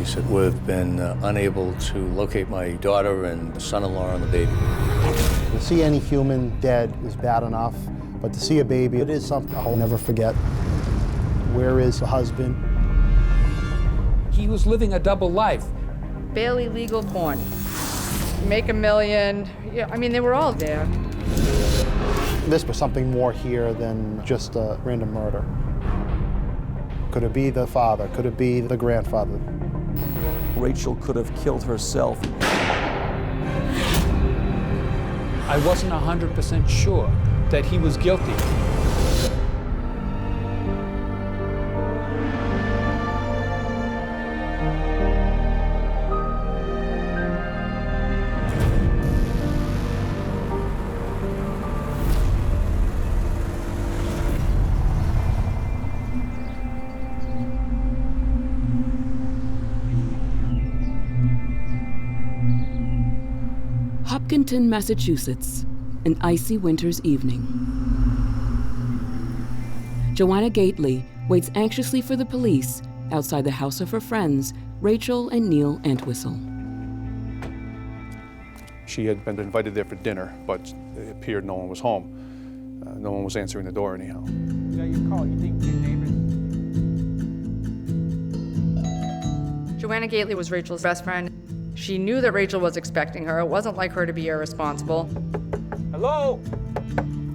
days that we've been unable to locate my daughter and son-in-law and the baby. To see any human dead is bad enough, but to see a baby, it is something I'll never forget. Where is the husband? He was living a double life. Barely legal porn. Make $1 million. Yeah, I mean, they were all there. This was something more here than just a random murder. Could it be the father? Could it be the grandfather? Rachel could have killed herself. I wasn't 100% sure that he was guilty. Hopkinton, Massachusetts, an icy winter's evening. Joanna Gately waits anxiously for the police outside the house of her friends, Rachel and Neil Entwistle. She had been invited there for dinner, but it appeared no one was home. No one was answering the door anyhow. You got your call. You think your neighbors? Joanna Gately was Rachel's best friend. She knew that Rachel was expecting her. It wasn't like her to be irresponsible. Hello?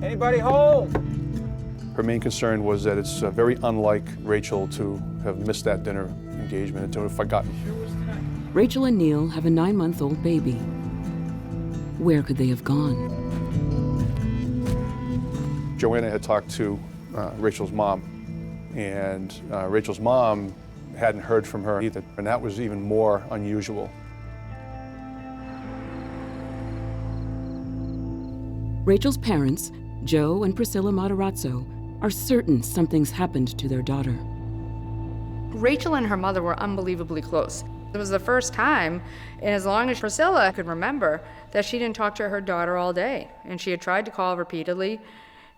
Anybody home? Her main concern was that it's very unlike Rachel to have missed that dinner engagement and to have forgotten. Rachel and Neil have a 9-month-old baby. Where could they have gone? Joanna had talked to Rachel's mom, and Rachel's mom hadn't heard from her either, and that was even more unusual. Rachel's parents, Joe and Priscilla Matarazzo, are certain something's happened to their daughter. Rachel and her mother were unbelievably close. It was the first time, and as long as Priscilla could remember, that she didn't talk to her daughter all day. And she had tried to call repeatedly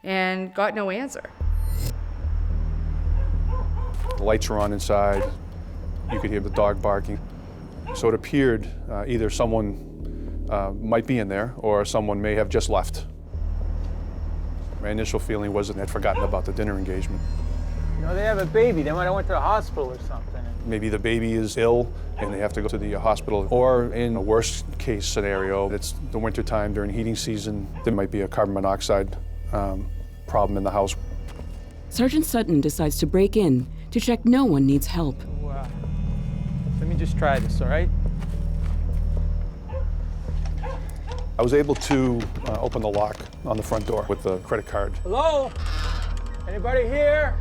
and got no answer. The lights were on inside. You could hear the dog barking. So it appeared either someone might be in there or someone may have just left. My initial feeling was that they had forgotten about the dinner engagement. You know, they have a baby. They might have went to the hospital or something. Maybe the baby is ill and they have to go to the hospital. Or in a worst case scenario, it's the winter time during heating season. There might be a carbon monoxide problem in the house. Sergeant Sutton decides to break in to check no one needs help. Let me just try this, all right? I was able to open the lock on the front door with the credit card. Hello? Anybody here?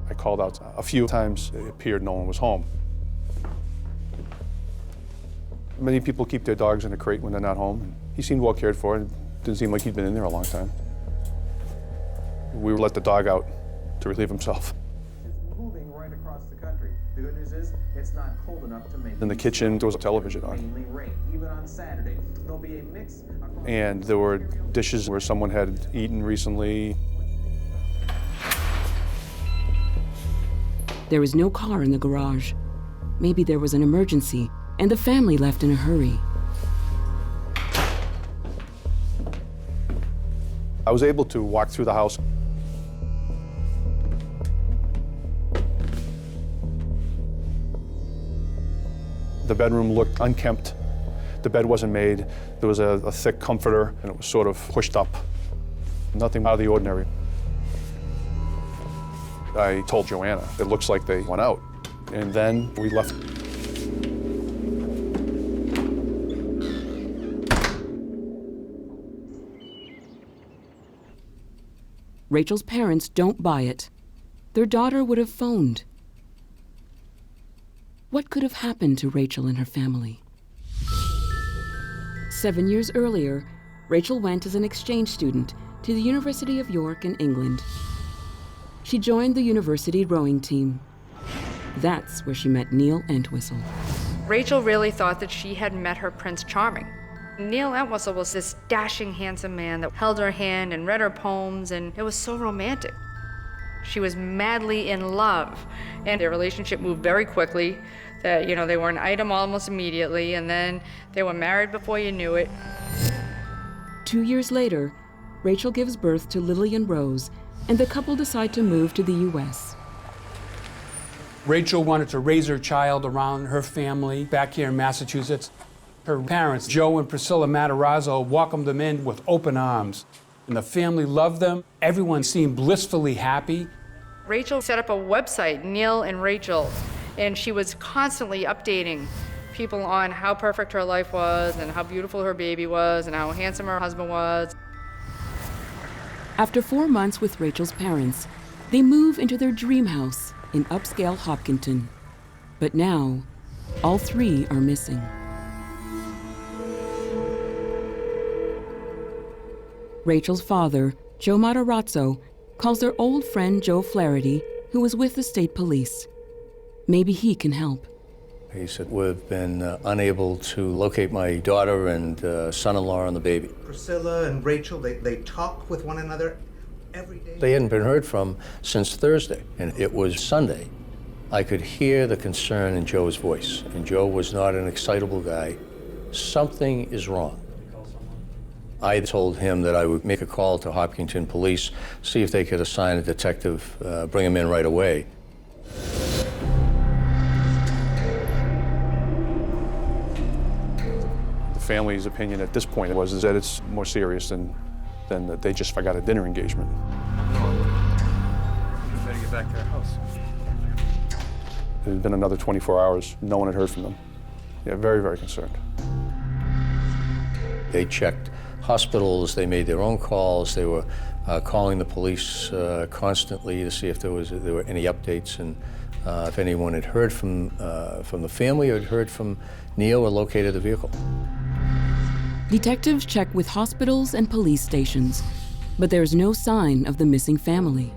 I called out a few times. It appeared no one was home. Many people keep their dogs in a crate when they're not home. He seemed well cared for. It didn't seem like he'd been in there a long time. We let the dog out to relieve himself. Moving right across the country. The good news is it's not cold enough to make. In the kitchen, there was a television on. Even on Saturday, there'll be a mix. And there were dishes where someone had eaten recently. There was no car in the garage. Maybe there was an emergency, and the family left in a hurry. I was able to walk through the house. The bedroom looked unkempt. The bed wasn't made. There was a thick comforter, and it was sort of pushed up. Nothing out of the ordinary. I told Joanna, it looks like they went out. And then we left. Rachel's parents don't buy it. Their daughter would have phoned. What could have happened to Rachel and her family? 7 years earlier, Rachel went as an exchange student to the University of York in England. She joined the university rowing team. That's where she met Neil Entwistle. Rachel really thought that she had met her Prince Charming. Neil Entwistle was this dashing, handsome man that held her hand and read her poems, and it was so romantic. She was madly in love, and their relationship moved very quickly. That, you know, they were an item almost immediately, and then they were married before you knew it. 2 years later, Rachel gives birth to Lilian Rose, and the couple decide to move to the U.S. Rachel wanted to raise her child around her family back here in Massachusetts. Her parents, Joe and Priscilla Matarazzo, welcomed them in with open arms. And the family loved them. Everyone seemed blissfully happy. Rachel set up a website, Neil and Rachel, and she was constantly updating people on how perfect her life was and how beautiful her baby was and how handsome her husband was. After 4 months with Rachel's parents, they move into their dream house in upscale Hopkinton. But now, all three are missing. Rachel's father, Joe Matarazzo, calls their old friend Joe Flaherty, who was with the state police. Maybe he can help. He said, we've been unable to locate my daughter and son-in-law and the baby. Priscilla and Rachel, they talk with one another every day? They hadn't been heard from since Thursday, and it was Sunday. I could hear the concern in Joe's voice, and Joe was not an excitable guy. Something is wrong. I told him that I would make a call to Hopkinton Police, see if they could assign a detective, bring him in right away. The family's opinion at this point was that it's more serious than that they just forgot a dinner engagement. You better get back to our house. It had been another 24 hours. No one had heard from them. Yeah, very, very concerned. They checked hospitals, they made their own calls, they were calling the police constantly to see if there were any updates and if anyone had heard from the family or had heard from Neil or located the vehicle. Detectives check with hospitals and police stations, but there's no sign of the missing family.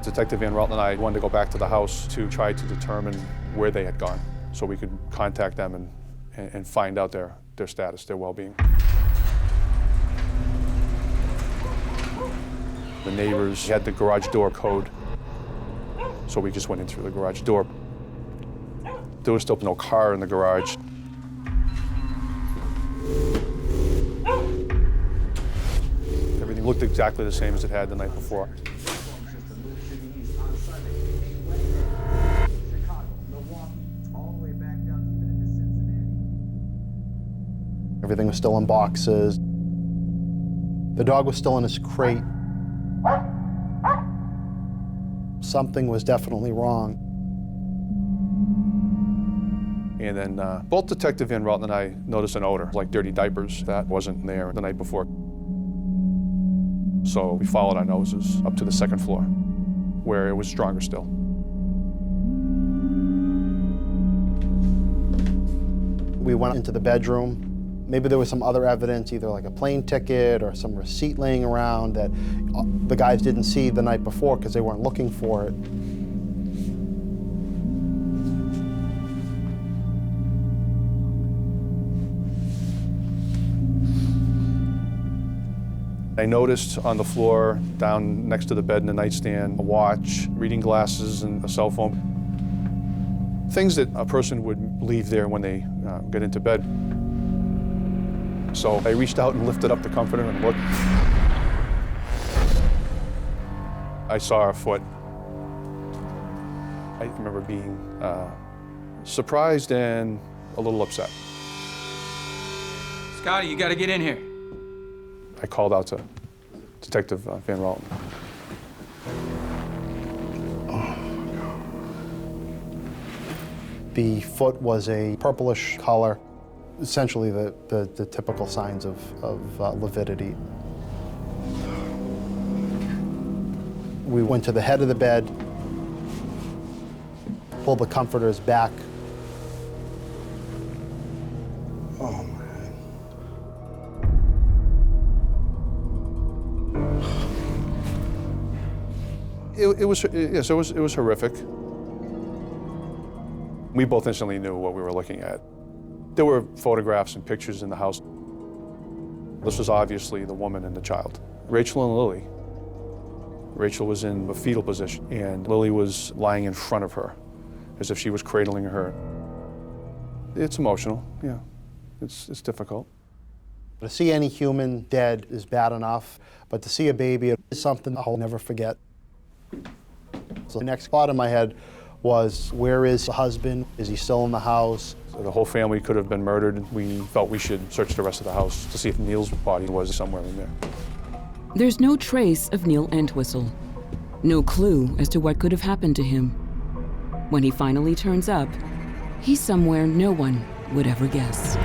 Detective Van Ralton and I wanted to go back to the house to try to determine where they had gone so we could contact them and find out their status, their well-being. The neighbors had the garage door code, so we just went in through the garage door. There was still no car in the garage. Everything looked exactly the same as it had the night before. Everything was still in boxes. The dog was still in his crate. Something was definitely wrong. And then both Detective Van Ralton and I noticed an odor, like dirty diapers, that wasn't there the night before. So we followed our noses up to the second floor, where it was stronger still. We went into the bedroom. Maybe there was some other evidence, either like a plane ticket or some receipt laying around that the guys didn't see the night before because they weren't looking for it. I noticed on the floor, down next to the bed in the nightstand, a watch, reading glasses, and a cell phone. Things that a person would leave there when they get into bed. So I reached out and lifted up the comforter and looked. I saw a foot. I remember being surprised and a little upset. Scotty, you gotta get in here. I called out to Detective Van Ralton. The foot was a purplish color, essentially the typical signs of lividity. We went to the head of the bed, pulled the comforters back. Oh, man. It was horrific. We both instantly knew what we were looking at. There were photographs and pictures in the house. This was obviously the woman and the child, Rachel and Lily. Rachel was in a fetal position, and Lily was lying in front of her, as if she was cradling her. It's emotional, yeah. It's difficult. To see any human dead is bad enough, but to see a baby is something I'll never forget. So the next thought in my head was, where is the husband? Is he still in the house? So the whole family could have been murdered. We felt we should search the rest of the house to see if Neil's body was somewhere in there. There's no trace of Neil Entwistle. No clue as to what could have happened to him. When he finally turns up, he's somewhere no one would ever guess.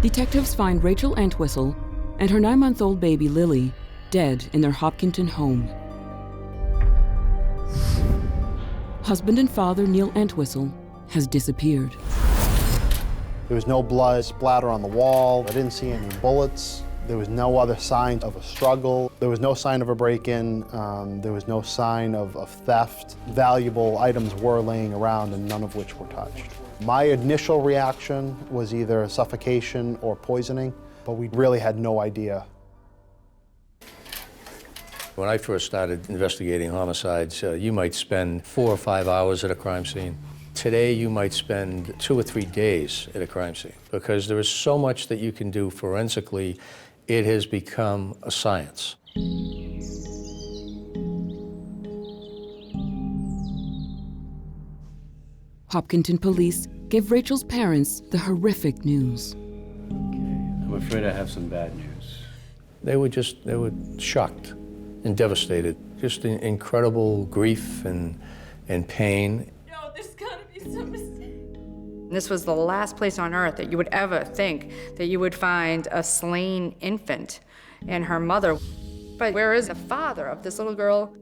Detectives find Rachel Entwistle and her 9-month-old baby Lily dead in their Hopkinton home. Husband and father Neil Entwistle has disappeared. There was no blood splatter on the wall. I didn't see any bullets. There was no other sign of a struggle. There was no sign of a break-in. There was no sign of theft. Valuable items were laying around, and none of which were touched. My initial reaction was either suffocation or poisoning, but we really had no idea. When I first started investigating homicides, you might spend 4 or 5 hours at a crime scene. Today, you might spend 2 or 3 days at a crime scene because there is so much that you can do forensically. It has become a science. Hopkinton police gave Rachel's parents the horrific news. I'm afraid I have some bad news. They were shocked and devastated. Just incredible grief and pain. No, there's gotta be some mistake. This was the last place on earth that you would ever think that you would find a slain infant and her mother. But where is the father of this little girl?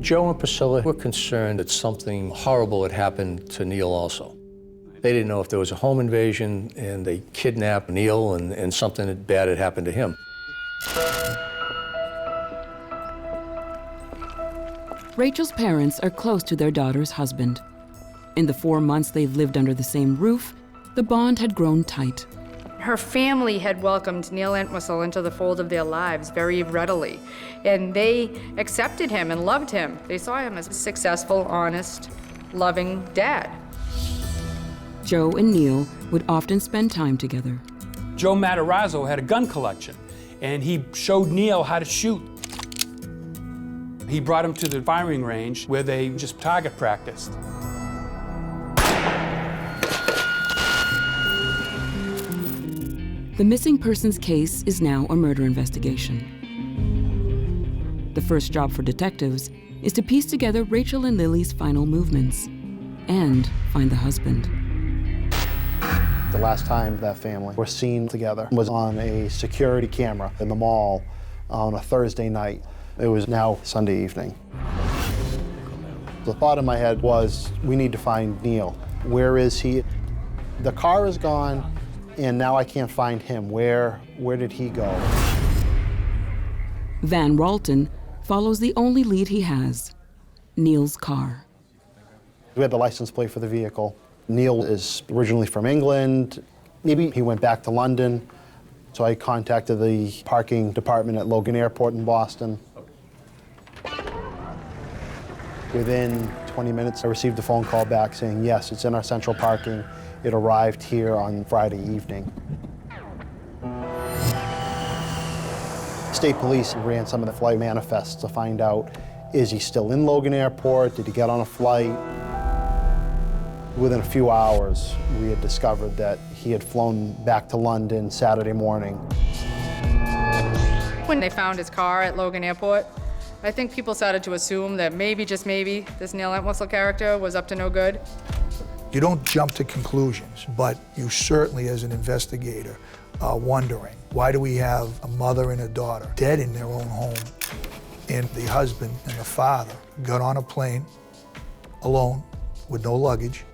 Joe and Priscilla were concerned that something horrible had happened to Neil also. They didn't know if there was a home invasion and they kidnapped Neil and something bad had happened to him. Rachel's parents are close to their daughter's husband. In the 4 months they've lived under the same roof, the bond had grown tight. Her family had welcomed Neil Entwistle into the fold of their lives very readily, and they accepted him and loved him. They saw him as a successful, honest, loving dad. Joe and Neil would often spend time together. Joe Matarazzo had a gun collection, and he showed Neil how to shoot. He brought him to the firing range where they just target practiced. The missing persons case is now a murder investigation. The first job for detectives is to piece together Rachel and Lily's final movements and find the husband. The last time that family were seen together was on a security camera in the mall on a Thursday night. It was now Sunday evening. The thought in my head was, we need to find Neil. Where is he? The car is gone, and now I can't find him. Where did he go? Van Ralton follows the only lead he has, Neil's car. We had the license plate for the vehicle. Neil is originally from England. Maybe he went back to London. So I contacted the parking department at Logan Airport in Boston. Within 20 minutes, I received a phone call back saying, yes, it's in our central parking. It arrived here on Friday evening. State police ran some of the flight manifests to find out, is he still in Logan Airport? Did he get on a flight? Within a few hours, we had discovered that he had flown back to London Saturday morning. When they found his car at Logan Airport, I think people started to assume that maybe, just maybe, this Neil Entwistle character was up to no good. You don't jump to conclusions, but you certainly, as an investigator, are wondering, why do we have a mother and a daughter dead in their own home? And the husband and the father got on a plane alone with no luggage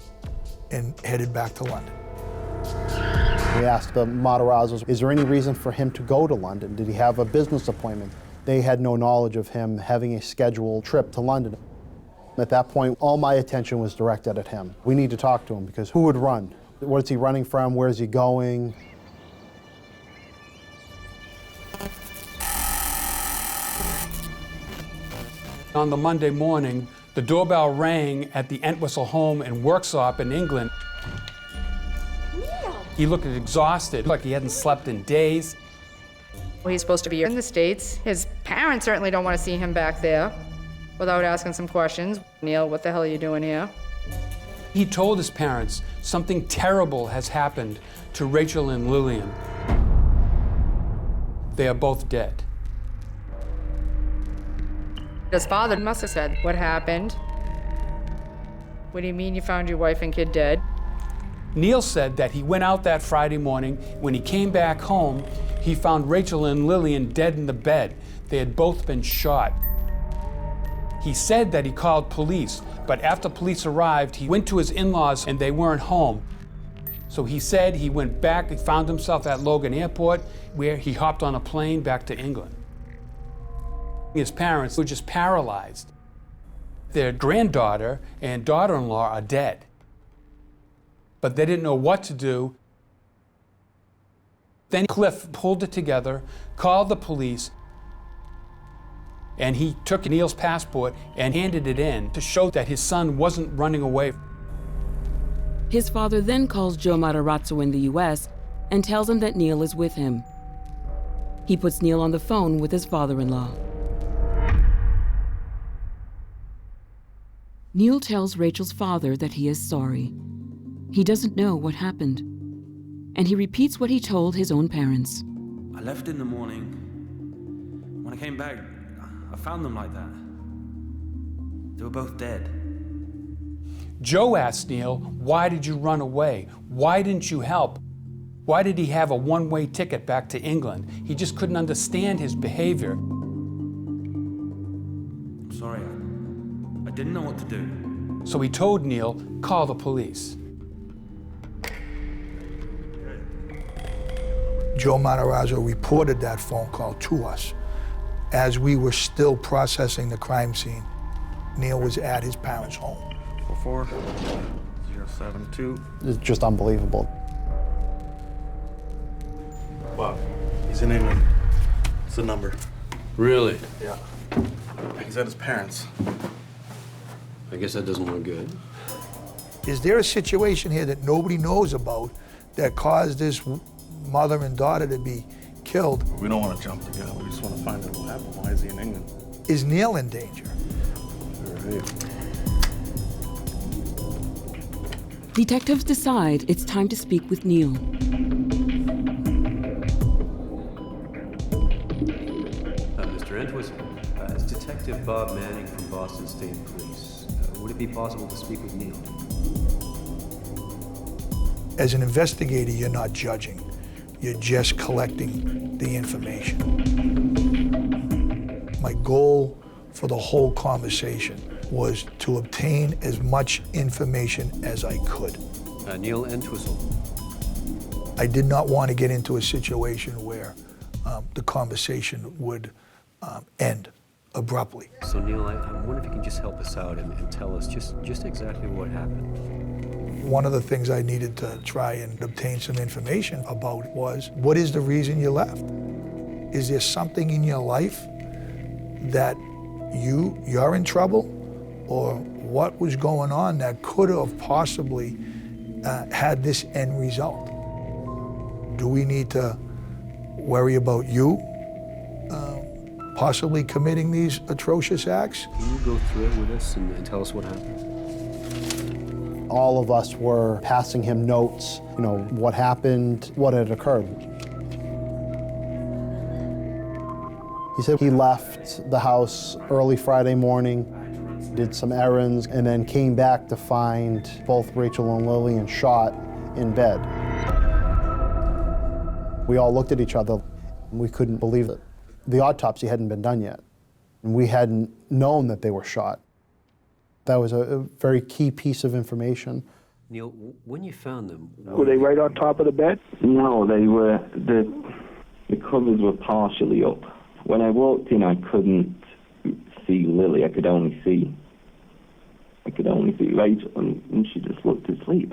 and headed back to London. We asked the Matarazzos, is there any reason for him to go to London? Did he have a business appointment? They had no knowledge of him having a scheduled trip to London. At that point, all my attention was directed at him. We need to talk to him because who would run? What is he running from? Where is he going? On the Monday morning, the doorbell rang at the Entwistle home and workshop in England. Neil! He looked exhausted, like he hadn't slept in days. He's supposed to be in the States. His parents certainly don't want to see him back there without asking some questions. Neil, what the hell are you doing here? He told his parents something terrible has happened to Rachel and Lilian. They are both dead. His father must have said, "What happened? What do you mean you found your wife and kid dead?" Neil said that he went out that Friday morning. When he came back home, he found Rachel and Lilian dead in the bed. They had both been shot. He said that he called police, but after police arrived, he went to his in-laws and they weren't home. So he said he went back and found himself at Logan Airport, where he hopped on a plane back to England. His parents were just paralyzed. Their granddaughter and daughter-in-law are dead. But they didn't know what to do. Then Cliff pulled it together, called the police, and he took Neil's passport and handed it in to show that his son wasn't running away. His father then calls Joe Matarazzo in the US and tells him that Neil is with him. He puts Neil on the phone with his father-in-law. Neil tells Rachel's father that he is sorry. He doesn't know what happened, and he repeats what he told his own parents. I left in the morning. When I came back, I found them like that. They were both dead. Joe asked Neil, "Why did you run away? Why didn't you help? Why did he have a one-way ticket back to England?" He just couldn't understand his behavior. I'm sorry, I didn't know what to do. So he told Neil, "Call the police." Joe Matarazzo reported that phone call to us. As we were still processing the crime scene, Neil was at his parents' home. 44072. It's just unbelievable. Wow, he's in England. It's the number. Really? Yeah. He's at his parents'. I guess that doesn't look good. Is there a situation here that nobody knows about that caused this mother and daughter to be killed? We don't want to jump the gun. We just want to find out what happened. Why is he in England? Is Neil in danger? All right. Detectives decide it's time to speak with Neil. Mr. Entwistle, it's Detective Bob Manning from Boston State Police. Would it be possible to speak with Neil? As an investigator, you're not judging. You're just collecting the information. My goal for the whole conversation was to obtain as much information as I could. Neil Entwistle. I did not want to get into a situation where the conversation would end abruptly. So Neil, I wonder if you can just help us out and tell us just exactly what happened. One of the things I needed to try and obtain some information about was, what is the reason you left? Is there something in your life that you're in trouble? Or what was going on that could have possibly had this end result? Do we need to worry about you possibly committing these atrocious acts? Can you go through it with us and tell us what happened? All of us were passing him notes, what happened, what had occurred. He said he left the house early Friday morning, did some errands, and then came back to find both Rachel and Lilian shot in bed. We all looked at each other, and we couldn't believe it. The autopsy hadn't been done yet, and we hadn't known that they were shot. That was a very key piece of information. Neil, when you found them... Were they right on top of the bed? No, they were, the covers were partially up. When I walked in, I couldn't see Lily. I could only see Rachel, and she just looked asleep.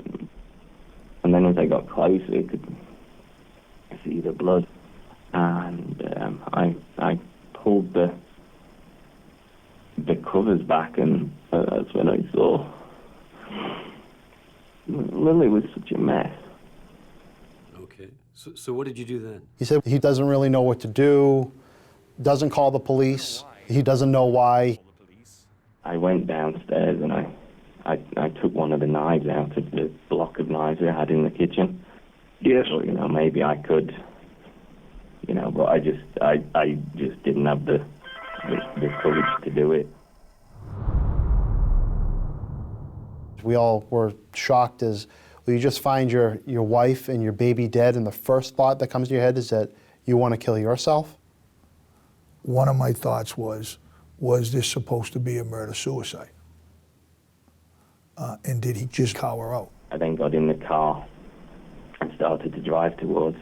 And then as I got closer, I could see the blood. And I pulled the the covers back, and that's when I saw Lily was such a mess. Okay. So what did you do then? He said he doesn't really know what to do, doesn't call the police, he doesn't know why. I went downstairs and I took one of the knives out of the block of knives I had in the kitchen. Yes. So, you know, maybe I could, you know, but I just didn't have the courage to do it. We all were shocked as, well, you just find your wife and your baby dead, and the first thought that comes to your head is that you want to kill yourself? One of my thoughts was this supposed to be a murder-suicide? And did he just cower out? I then got in the car and started to drive towards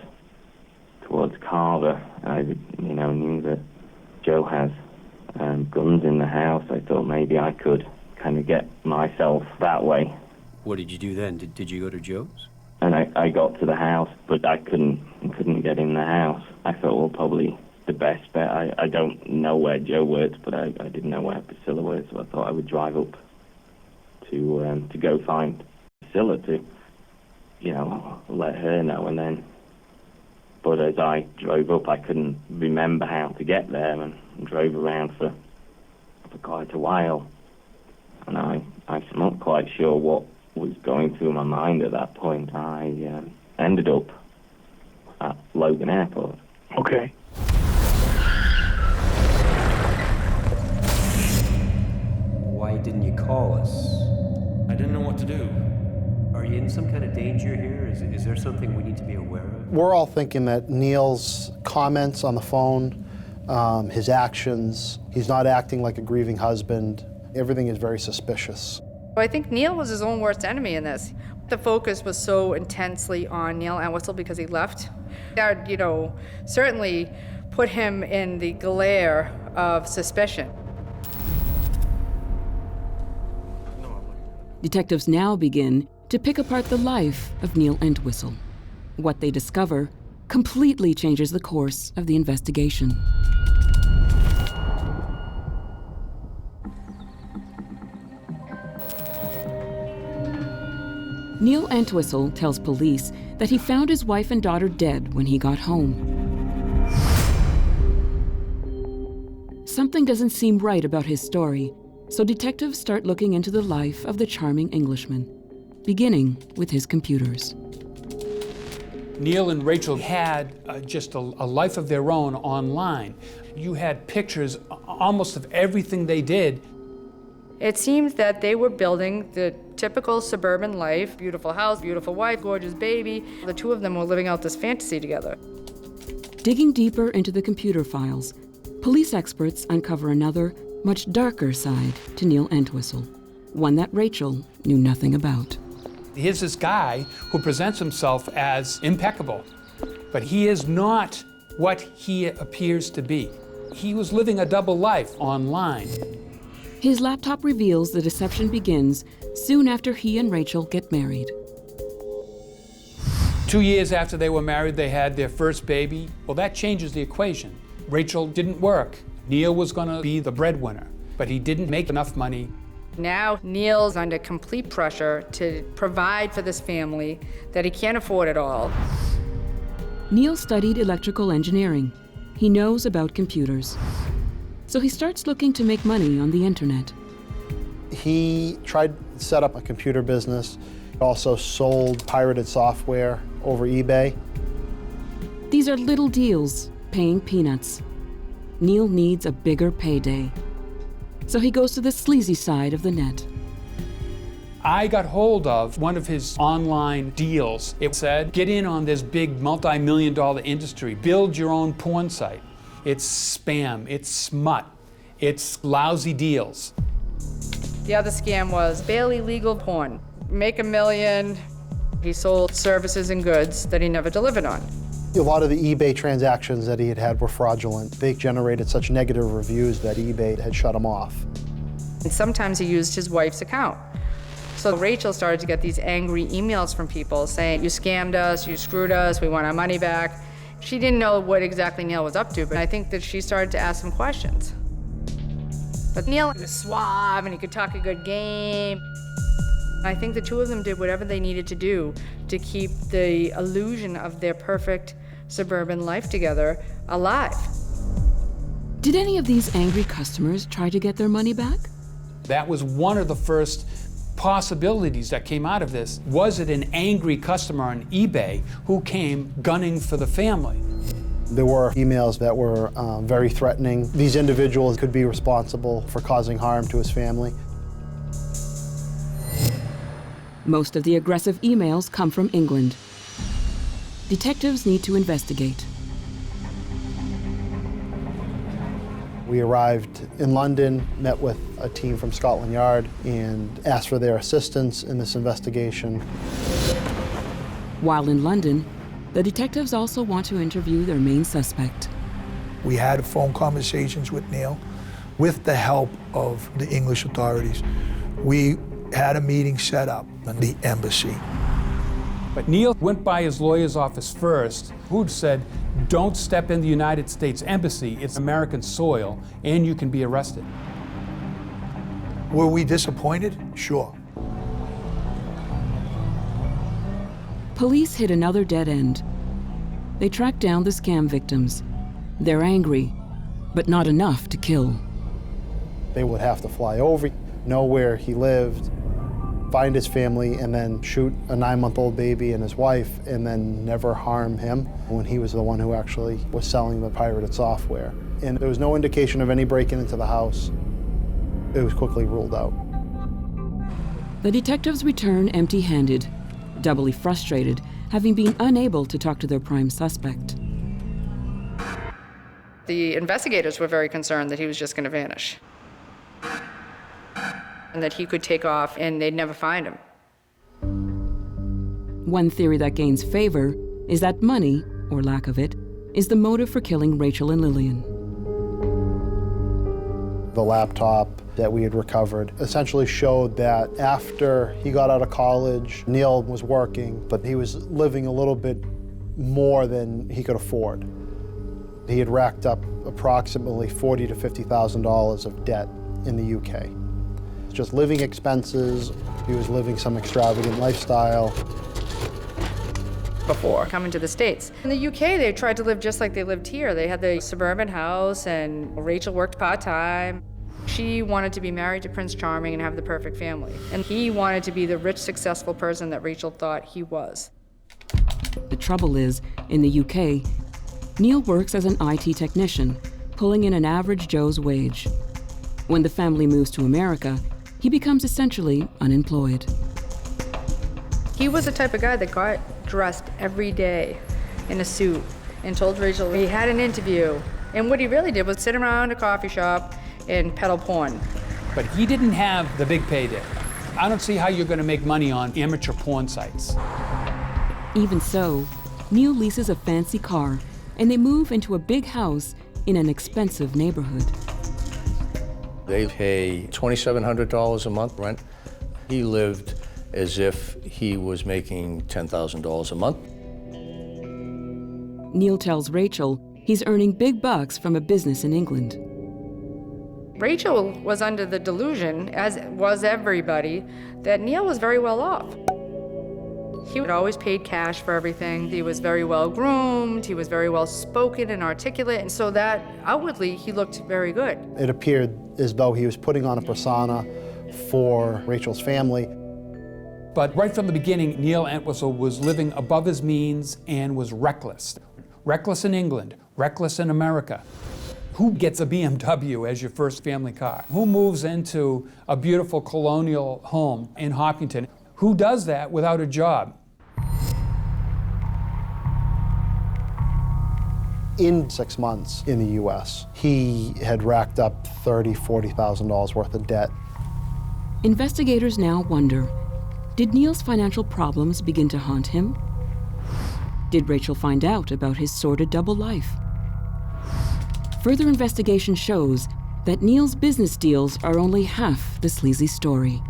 Carver. I, you know, knew that Joe has guns in the house. I thought maybe I could kind of get myself that way. What did you do then? Did you go to Joe's? And I got to the house, but I couldn't get in the house. I thought, well, probably the best bet. I don't know where Joe works, but I didn't know where Priscilla works, so I thought I would drive up to go find Priscilla to, you know, let her know. And then, but as I drove up, I couldn't remember how to get there, and drove around for quite a while. And I'm not quite sure what was going through my mind at that point. I ended up at Logan Airport. Okay. Why didn't you call us? I didn't know what to do. Are you in some kind of danger here? Is there something we need to be aware of? We're all thinking that Neil's comments on the phone, his actions, he's not acting like a grieving husband. Everything is very suspicious. I think Neil was his own worst enemy in this. The focus was so intensely on Neil Entwistle because he left. That, you know, certainly put him in the glare of suspicion. Detectives now begin to pick apart the life of Neil Entwistle. What they discover completely changes the course of the investigation. Neil Entwistle tells police that he found his wife and daughter dead when he got home. Something doesn't seem right about his story, so detectives start looking into the life of the charming Englishman, beginning with his computers. Neil and Rachel had just a life of their own online. You had pictures almost of everything they did. It seems that they were building the typical suburban life, beautiful house, beautiful wife, gorgeous baby. The two of them were living out this fantasy together. Digging deeper into the computer files, police experts uncover another, much darker side to Neil Entwistle, one that Rachel knew nothing about. Here's this guy who presents himself as impeccable, but he is not what he appears to be. He was living a double life online. His laptop reveals the deception begins soon after he and Rachel get married. 2 years after they were married, they had their first baby. Well, that changes the equation. Rachel didn't work. Neil was going to be the breadwinner, but he didn't make enough money. Now Neil's under complete pressure to provide for this family that he can't afford at all. Neil studied electrical engineering. He knows about computers. So he starts looking to make money on the internet. He tried to set up a computer business, also sold pirated software over eBay. These are little deals, paying peanuts. Neil needs a bigger payday. So he goes to the sleazy side of the net. I got hold of one of his online deals. It said, get in on this big multi-million-dollar industry, build your own porn site. It's spam, it's smut, it's lousy deals. The other scam was barely legal porn. Make $1 million. He sold services and goods that he never delivered on. A lot of the eBay transactions that he had were fraudulent. They generated such negative reviews that eBay had shut him off. And sometimes he used his wife's account. So Rachel started to get these angry emails from people saying, you scammed us, you screwed us, we want our money back. She didn't know what exactly Neil was up to, but I think that she started to ask some questions. But Neil was suave and he could talk a good game. I think the two of them did whatever they needed to do to keep the illusion of their perfect suburban life together alive. Did any of these angry customers try to get their money back? That was one of the first possibilities that came out of this. Was it an angry customer on eBay who came gunning for the family? There were emails that were very threatening. These individuals could be responsible for causing harm to his family. Most of the aggressive emails come from England. Detectives need to investigate. We arrived in London, met with a team from Scotland Yard, and asked for their assistance in this investigation. While in London, the detectives also want to interview their main suspect. We had phone conversations with Neil with the help of the English authorities. We had a meeting set up in the embassy. But Neil went by his lawyer's office first, who'd said, don't step in the United States Embassy, it's American soil, and you can be arrested. Were we disappointed? Sure. Police hit another dead end. They tracked down the scam victims. They're angry, but not enough to kill. They would have to fly over, know where he lived, find his family, and then shoot a 9-month-old baby and his wife, and then never harm him when he was the one who actually was selling the pirated software. And there was no indication of any breaking into the house. It was quickly ruled out. The detectives return empty-handed, doubly frustrated, having been unable to talk to their prime suspect. The investigators were very concerned that he was just going to vanish, and that he could take off and they'd never find him. One theory that gains favor is that money, or lack of it, is the motive for killing Rachel and Lilian. The laptop that we had recovered essentially showed that after he got out of college, Neil was working, but he was living a little bit more than he could afford. He had racked up approximately $40,000 to $50,000 of debt in the UK. Just living expenses, he was living some extravagant lifestyle. Before coming to the States. In the UK, they tried to live just like they lived here. They had the suburban house, and Rachel worked part-time. She wanted to be married to Prince Charming and have the perfect family. And he wanted to be the rich, successful person that Rachel thought he was. The trouble is, in the UK, Neil works as an IT technician, pulling in an average Joe's wage. When the family moves to America, he becomes essentially unemployed. He was the type of guy that got dressed every day in a suit and told Rachel he had an interview. And what he really did was sit around a coffee shop and peddle porn. But he didn't have the big payday. I don't see how you're going to make money on amateur porn sites. Even so, Neil leases a fancy car, and they move into a big house in an expensive neighborhood. They pay $2,700 a month rent. He lived as if he was making $10,000 a month. Neil tells Rachel he's earning big bucks from a business in England. Rachel was under the delusion, as was everybody, that Neil was very well off. He had always paid cash for everything. He was very well groomed. He was very well spoken and articulate. And so that outwardly, he looked very good. It appeared as though he was putting on a persona for Rachel's family. But right from the beginning, Neil Entwistle was living above his means and was reckless. Reckless in England, reckless in America. Who gets a BMW as your first family car? Who moves into a beautiful colonial home in Hopkinton? Who does that without a job? In 6 months in the US, he had racked up $30,000, $40,000 worth of debt. Investigators now wonder, did Neil's financial problems begin to haunt him? Did Rachel find out about his sordid double life? Further investigation shows that Neil's business deals are only half the sleazy story.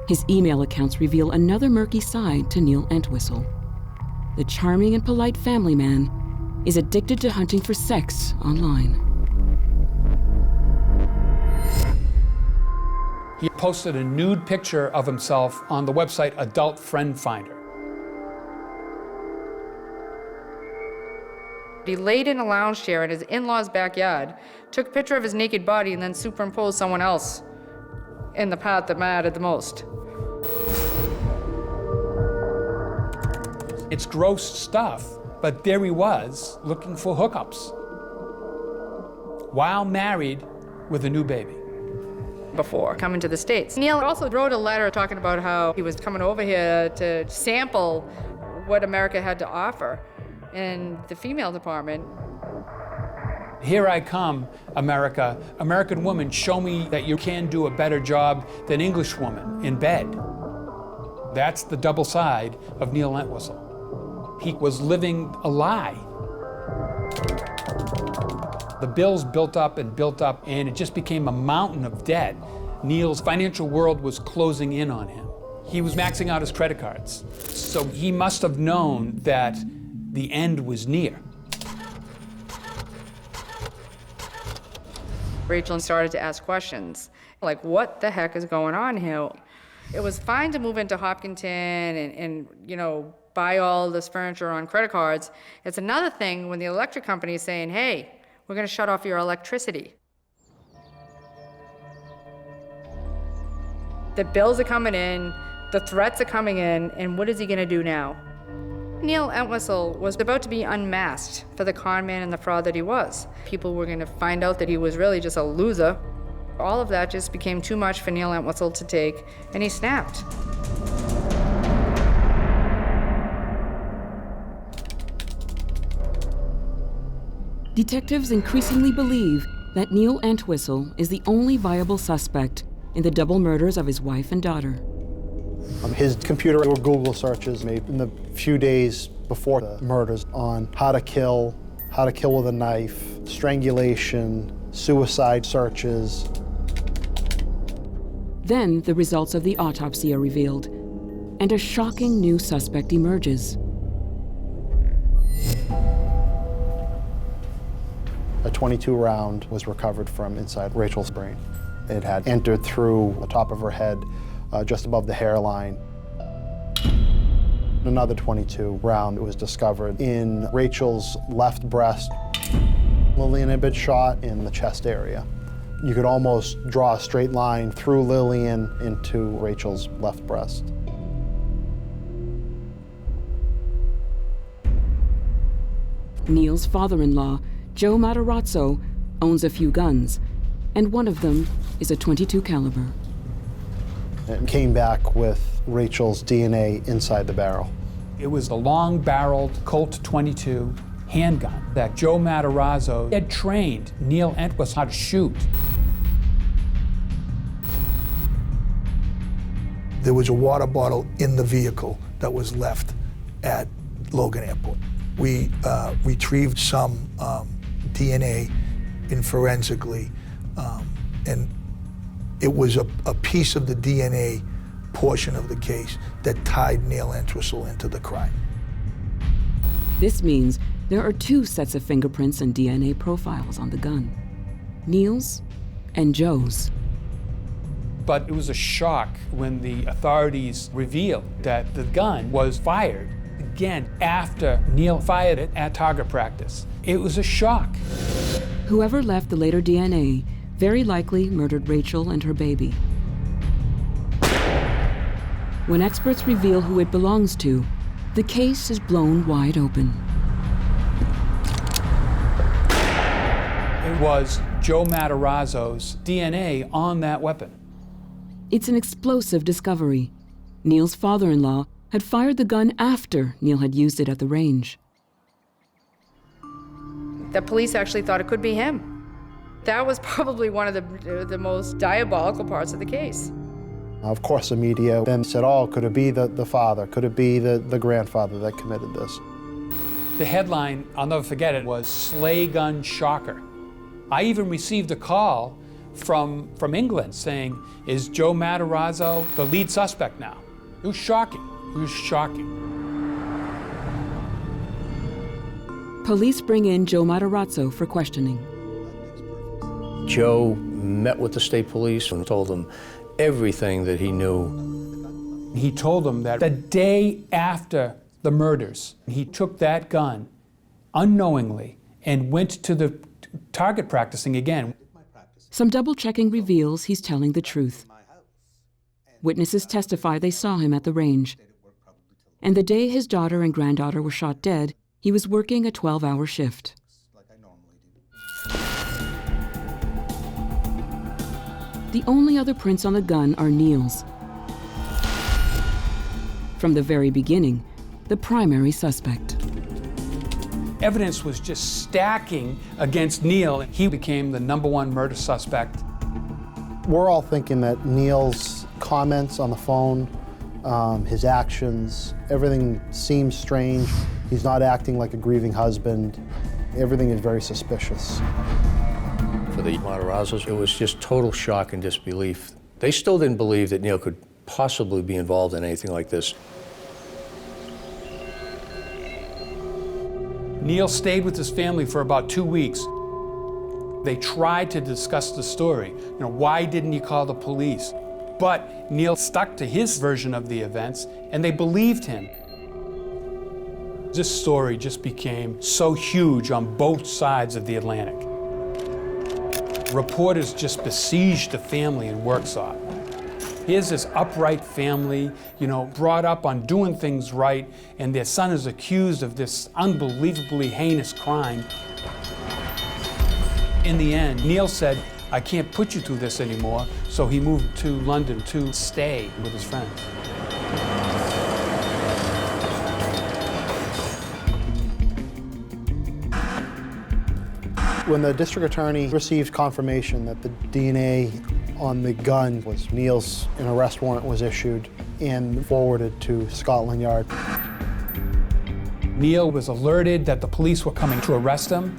His email accounts reveal another murky side to Neil Entwistle. The charming and polite family man is addicted to hunting for sex online. He posted a nude picture of himself on the website Adult Friend Finder. He laid in a lounge chair in his in-laws' backyard, took a picture of his naked body, and then superimposed someone else in the part that mattered the most. It's gross stuff, but there he was, looking for hookups, while married with a new baby. Before coming to the States. Neil also wrote a letter talking about how he was coming over here to sample what America had to offer in the female department. Here I come, America. American woman, show me that you can do a better job than English woman in bed. That's the double side of Neil Entwistle. He was living a lie. The bills built up, and it just became a mountain of debt. Neil's financial world was closing in on him. He was maxing out his credit cards. So he must have known that the end was near. Rachel started to ask questions, like, what the heck is going on here? It was fine to move into Hopkinton and you know, buy all this furniture on credit cards. It's another thing when the electric company is saying, hey, we're gonna shut off your electricity. The bills are coming in, the threats are coming in, and what is he gonna do now? Neil Entwistle was about to be unmasked for the con man and the fraud that he was. People were gonna find out that he was really just a loser. All of that just became too much for Neil Entwistle to take, and he snapped. Detectives increasingly believe that Neil Entwistle is the only viable suspect in the double murders of his wife and daughter. His computer or Google searches made in the few days before the murders on how to kill with a knife, strangulation, suicide searches. Then the results of the autopsy are revealed, and a shocking new suspect emerges. A .22 round was recovered from inside Rachel's brain. It had entered through the top of her head, just above the hairline. Another .22 round was discovered in Rachel's left breast. Lilian had been shot in the chest area. You could almost draw a straight line through Lilian into Rachel's left breast. Neil's father-in-law, Joe Matarazzo, owns a few guns, and one of them is a .22 caliber. It came back with Rachel's DNA inside the barrel. It was a long-barreled Colt .22 handgun that Joe Matarazzo had trained Neil Entwistle how to shoot. There was a water bottle in the vehicle that was left at Logan Airport. We retrieved some DNA forensically, and it was a piece of the DNA portion of the case that tied Neil Entwistle into the crime. This means there are two sets of fingerprints and DNA profiles on the gun, Neil's and Joe's. But it was a shock when the authorities revealed that the gun was fired again after Neil fired it at target practice. It was a shock. Whoever left the later DNA very likely murdered Rachel and her baby. When experts reveal who it belongs to, the case is blown wide open. It was Joe Matarazzo's DNA on that weapon. It's an explosive discovery. Neil's father-in-law had fired the gun after Neil had used it at the range. The police actually thought it could be him. That was probably one of the most diabolical parts of the case. Of course, the media then said, oh, could it be the father? Could it be the grandfather that committed this? The headline, I'll never forget it, was "Sleigh Gun Shocker." I even received a call from England saying, is Joe Matarazzo the lead suspect now? It was shocking. It was shocking. Police bring in Joe Matarazzo for questioning. Joe met with the state police and told them, everything that he knew. He told them that the day after the murders, he took that gun unknowingly and went to the target practicing again. Some double-checking reveals he's telling the truth. Witnesses testify they saw him at the range. And the day his daughter and granddaughter were shot dead, he was working a 12-hour shift. The only other prints on the gun are Neil's. From the very beginning, the primary suspect. Evidence was just stacking against Neil. He became the #1 murder suspect. We're all thinking that Neil's comments on the phone, his actions, everything seems strange. He's not acting like a grieving husband. Everything is very suspicious. For the Matarazzos, it was just total shock and disbelief. They still didn't believe that Neil could possibly be involved in anything like this. Neil stayed with his family for about 2 weeks. They tried to discuss the story. Why didn't he call the police? But Neil stuck to his version of the events, and they believed him. This story just became so huge on both sides of the Atlantic. Reporters just besieged the family in Worksop. Here's this upright family, brought up on doing things right, and their son is accused of this unbelievably heinous crime. In the end, Neil said, "I can't put you through this anymore," so he moved to London to stay with his friends. When the district attorney received confirmation that the DNA on the gun was Neil's, an arrest warrant was issued and forwarded to Scotland Yard. Neil was alerted that the police were coming to arrest him.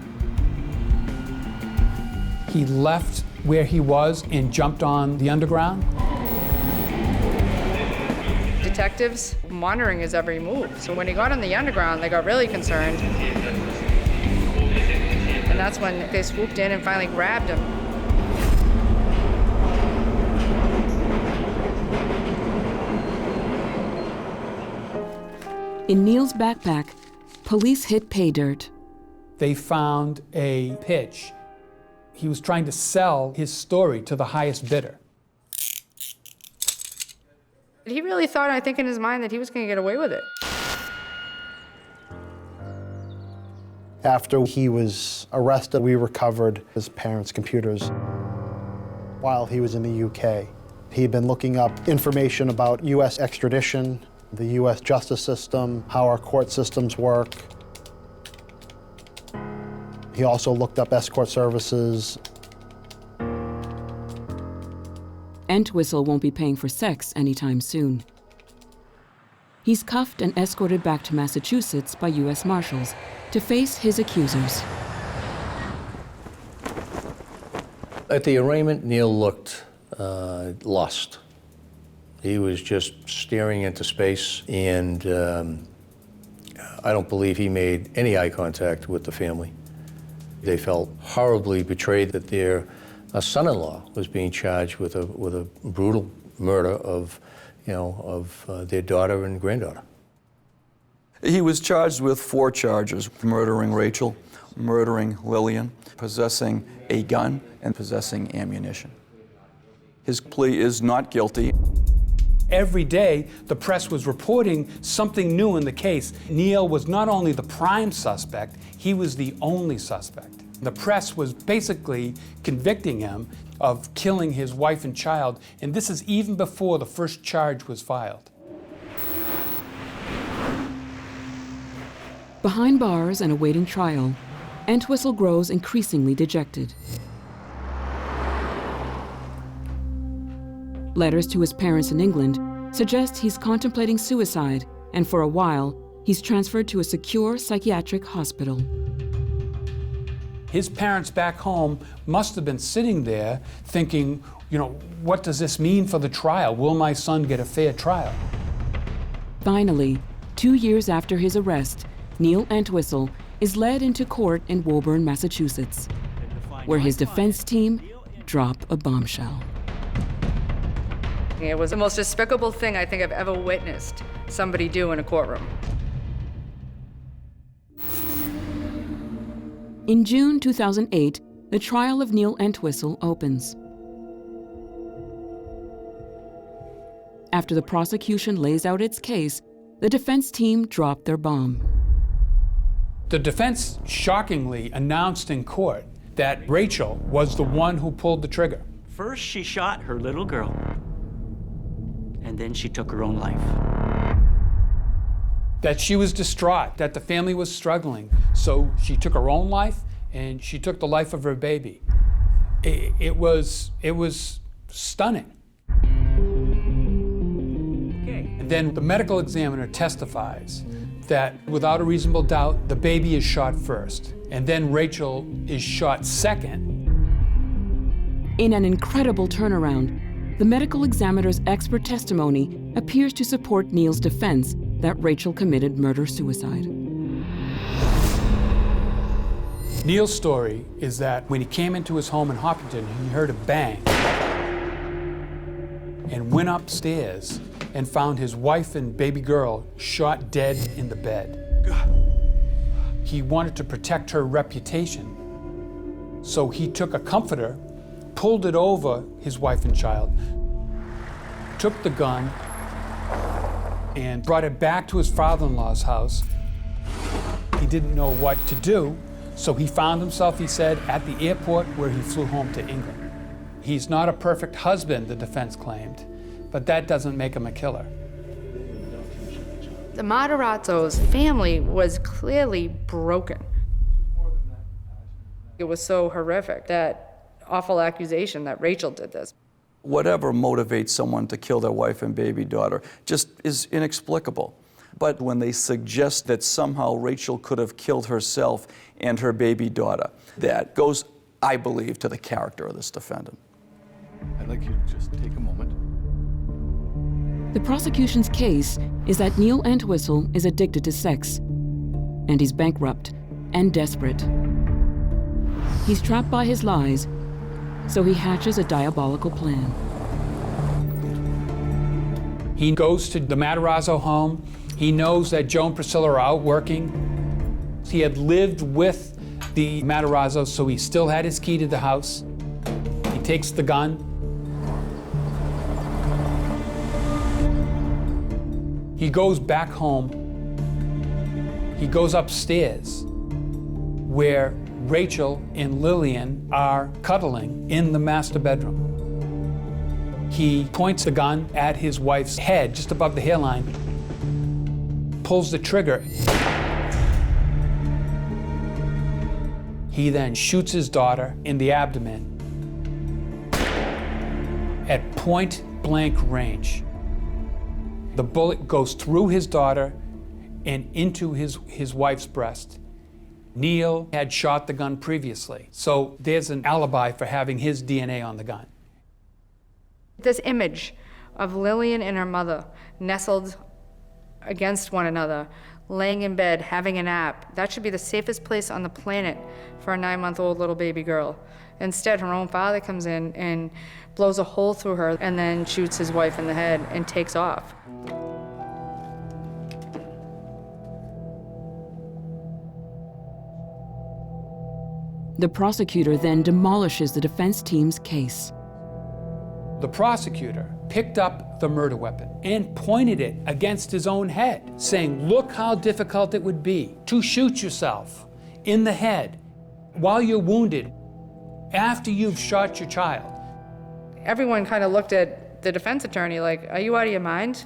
He left where he was and jumped on the underground. Detectives monitoring his every move. So when he got on the underground, they got really concerned. And that's when they swooped in and finally grabbed him. In Neil's backpack, police hit pay dirt. They found a pitch. He was trying to sell his story to the highest bidder. He really thought, I think in his mind, that he was going to get away with it. After he was arrested, we recovered his parents' computers while he was in the UK. He'd been looking up information about US extradition, the US justice system, how our court systems work. He also looked up escort services. Entwistle won't be paying for sex anytime soon. He's cuffed and escorted back to Massachusetts by US Marshals to face his accusers. At the arraignment, Neil looked lost. He was just staring into space, and I don't believe he made any eye contact with the family. They felt horribly betrayed that their son-in-law was being charged with a brutal murder of their daughter and granddaughter. He was charged with 4 charges: murdering Rachel, murdering Lilian, possessing a gun, and possessing ammunition. His plea is not guilty. Every day, the press was reporting something new in the case. Neil was not only the prime suspect, he was the only suspect. The press was basically convicting him of killing his wife and child, and this is even before the first charge was filed. Behind bars and awaiting trial, Entwistle grows increasingly dejected. Letters to his parents in England suggest he's contemplating suicide, and for a while, he's transferred to a secure psychiatric hospital. His parents back home must have been sitting there thinking, what does this mean for the trial? Will my son get a fair trial? Finally, 2 years after his arrest, Neil Entwistle is led into court in Woburn, Massachusetts, where his defense team drop a bombshell. It was the most despicable thing I think I've ever witnessed somebody do in a courtroom. In June 2008, the trial of Neil Entwistle opens. After the prosecution lays out its case, the defense team dropped their bomb. The defense shockingly announced in court that Rachel was the one who pulled the trigger. First, she shot her little girl, and then she took her own life. That she was distraught, that the family was struggling, so she took her own life and she took the life of her baby. It was stunning. And then the medical examiner testifies that without a reasonable doubt, the baby is shot first, and then Rachel is shot second. In an incredible turnaround, the medical examiner's expert testimony appears to support Neil's defense that Rachel committed murder-suicide. Neil's story is that when he came into his home in Hopkinton, he heard a bang and went upstairs and found his wife and baby girl shot dead in the bed. He wanted to protect her reputation, so he took a comforter, pulled it over his wife and child, took the gun, and brought it back to his father-in-law's house. He didn't know what to do, so he found himself, he said, at the airport where he flew home to England. He's not a perfect husband, the defense claimed, but that doesn't make him a killer. The Matarazzo's family was clearly broken. It was so horrific, that awful accusation that Rachel did this. Whatever motivates someone to kill their wife and baby daughter just is inexplicable. But when they suggest that somehow Rachel could have killed herself and her baby daughter, that goes, I believe, to the character of this defendant. I'd like you to just take a moment. The prosecution's case is that Neil Entwistle is addicted to sex, and he's bankrupt and desperate. He's trapped by his lies, so he hatches a diabolical plan. He goes to the Matarazzo home. He knows that Joe and Priscilla are out working. He had lived with the Matarazzo, so he still had his key to the house. He takes the gun. He goes back home. He goes upstairs where Rachel and Lilian are cuddling in the master bedroom. He points the gun at his wife's head, just above the hairline, pulls the trigger. He then shoots his daughter in the abdomen at point-blank range. The bullet goes through his daughter and into his wife's breast. Neil had shot the gun previously, so there's an alibi for having his DNA on the gun. This image of Lilian and her mother nestled against one another, laying in bed, having a nap, that should be the safest place on the planet for a 9-month-old little baby girl. Instead, her own father comes in and blows a hole through her and then shoots his wife in the head and takes off. The prosecutor then demolishes the defense team's case. The prosecutor picked up the murder weapon and pointed it against his own head, saying, look how difficult it would be to shoot yourself in the head while you're wounded after you've shot your child. Everyone kind of looked at the defense attorney like, are you out of your mind?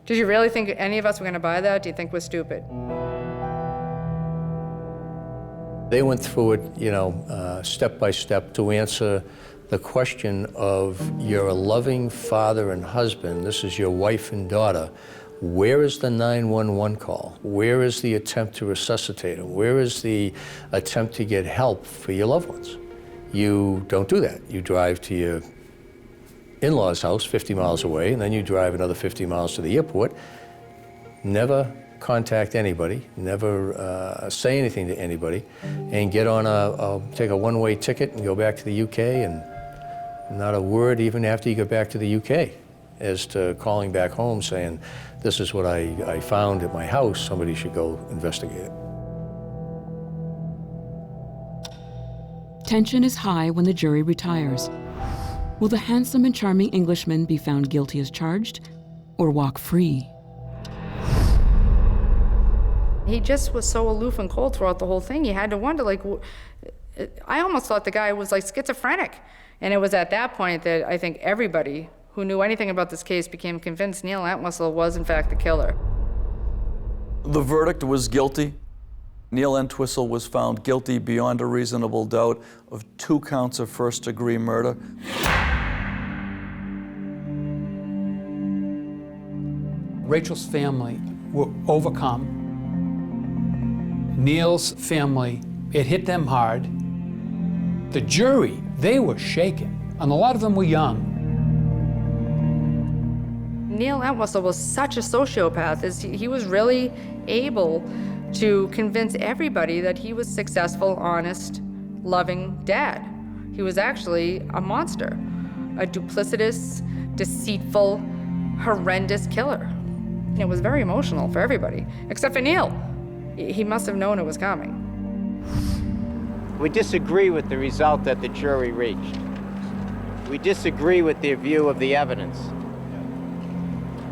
Did you really think any of us were going to buy that? Do you think we're stupid? They went through it, step by step to answer the question of, you're a loving father and husband, this is your wife and daughter, where is the 911 call? Where is the attempt to resuscitate them? Where is the attempt to get help for your loved ones? You don't do that. You drive to your in-laws' house 50 miles away, and then you drive another 50 miles to the airport. Never contact anybody, never say anything to anybody, and get on take a one-way ticket and go back to the UK, and not a word even after you get back to the UK. as to calling back home saying, this is what I found at my house, somebody should go investigate it. Tension is high when the jury retires. Will the handsome and charming Englishman be found guilty as charged, or walk free? He just was so aloof and cold throughout the whole thing. You had to wonder, like, I almost thought the guy was like schizophrenic. And it was at that point that I think everybody who knew anything about this case became convinced Neil Entwistle was in fact the killer. The verdict was guilty. Neil Entwistle was found guilty beyond a reasonable doubt of 2 counts of first-degree murder. Rachel's family were overcome. Neil's family, it hit them hard. The jury, they were shaken, and a lot of them were young. Neil Entwistle was such a sociopath. He was really able to convince everybody that he was successful, honest, loving dad. He was actually a monster, a duplicitous, deceitful, horrendous killer. And it was very emotional for everybody, except for Neil. He must have known it was coming. We disagree with the result that the jury reached. We disagree with their view of the evidence.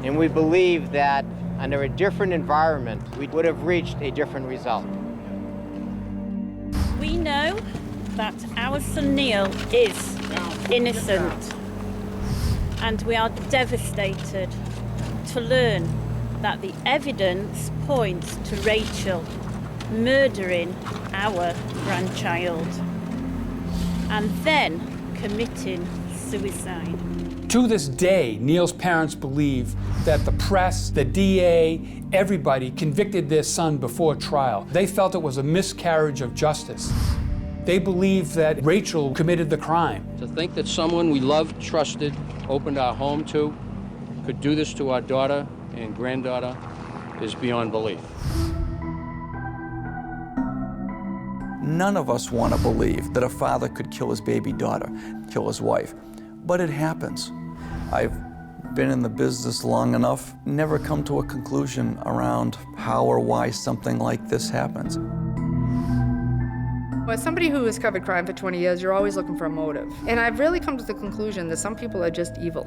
And we believe that under a different environment, we would have reached a different result. We know that our son Neil is innocent, and we are devastated to learn that the evidence points to Rachel murdering our grandchild and then committing suicide. To this day, Neil's parents believe that the press, the DA, everybody convicted their son before trial. They felt it was a miscarriage of justice. They believe that Rachel committed the crime. To think that someone we loved, trusted, opened our home to, could do this to our daughter and granddaughter is beyond belief. None of us want to believe that a father could kill his baby daughter, kill his wife, but it happens. I've been in the business long enough, never come to a conclusion around how or why something like this happens. As somebody who has covered crime for 20 years, you're always looking for a motive. And I've really come to the conclusion that some people are just evil.